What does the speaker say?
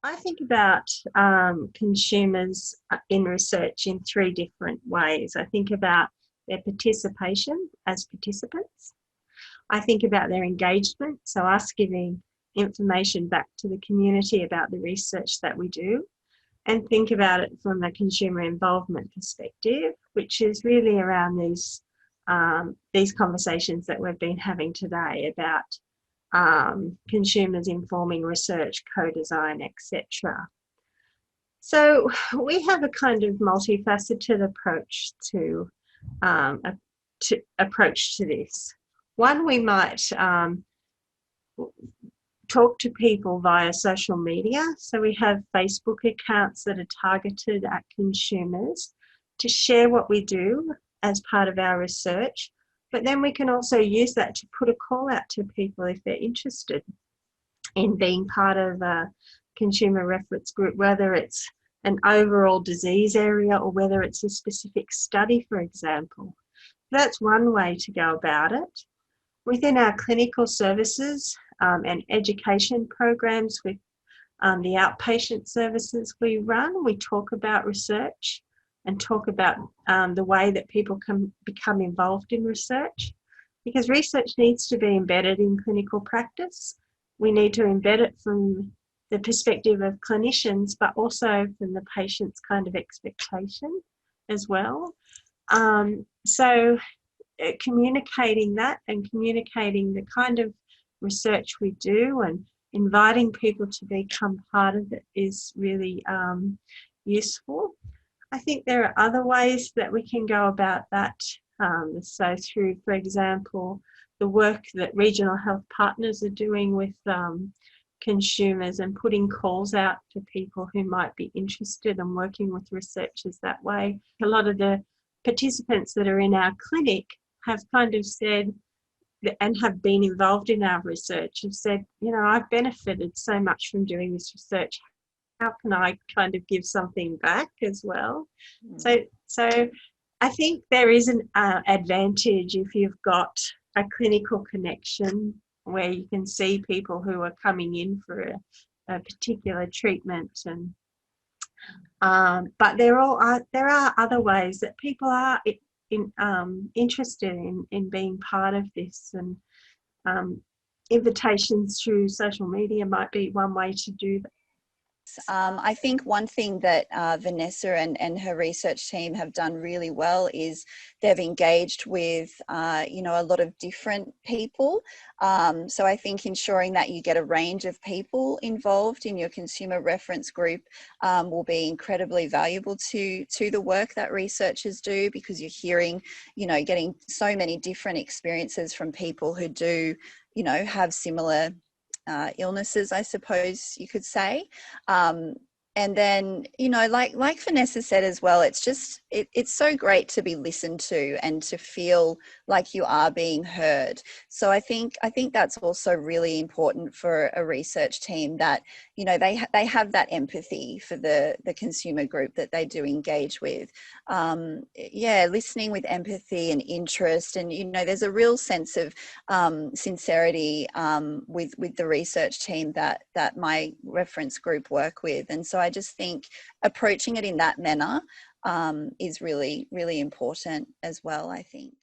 I think about consumers in research in three different ways. I think about their participation as participants. I think about their engagement, so us giving information back to the community about the research that we do, and think about it from a consumer involvement perspective, which is really around these conversations that we've been having today about consumers informing research, co-design, etc. So we have a kind of multifaceted approach to this. One, we might talk to people via social media. So we have Facebook accounts that are targeted at consumers to share what we do as part of our research. But then we can also use that to put a call out to people if they're interested in being part of a consumer reference group, whether it's an overall disease area or whether it's a specific study, for example. That's one way to go about it. Within our clinical services and education programs with the outpatient services we run, we talk about research and talk about the way that people can become involved in research, because research needs to be embedded in clinical practice. We need to embed it from the perspective of clinicians, but also from the patient's kind of expectation as well. So communicating that and communicating the kind of research we do and inviting people to become part of it is really useful. I think there are other ways that we can go about that. So through, for example, the work that regional health partners are doing with consumers and putting calls out to people who might be interested in working with researchers that way. A lot of the participants that are in our clinic have kind of said, and have been involved in our research, have said, you know, I've benefited so much from doing this research. How can I kind of give something back as well? So I think there is an advantage if you've got a clinical connection where you can see people who are coming in for a particular treatment, and but there are other ways that people are interested in being part of this, and invitations through social media might be one way to do that. I think one thing that Vanessa and her research team have done really well is they've engaged with, a lot of different people. So I think ensuring that you get a range of people involved in your consumer reference group will be incredibly valuable to the work that researchers do, because you're hearing, getting so many different experiences from people who do, have similar illnesses, I suppose you could say. And then, like Vanessa said as well, it's just, it's so great to be listened to and to feel like you are being heard. So I think that's also really important for a research team, that, they have that empathy for the consumer group that they do engage with. Listening with empathy and interest, and, there's a real sense of sincerity with the research team that my reference group work with. And so I just think approaching it in that manner is really, really important as well, I think.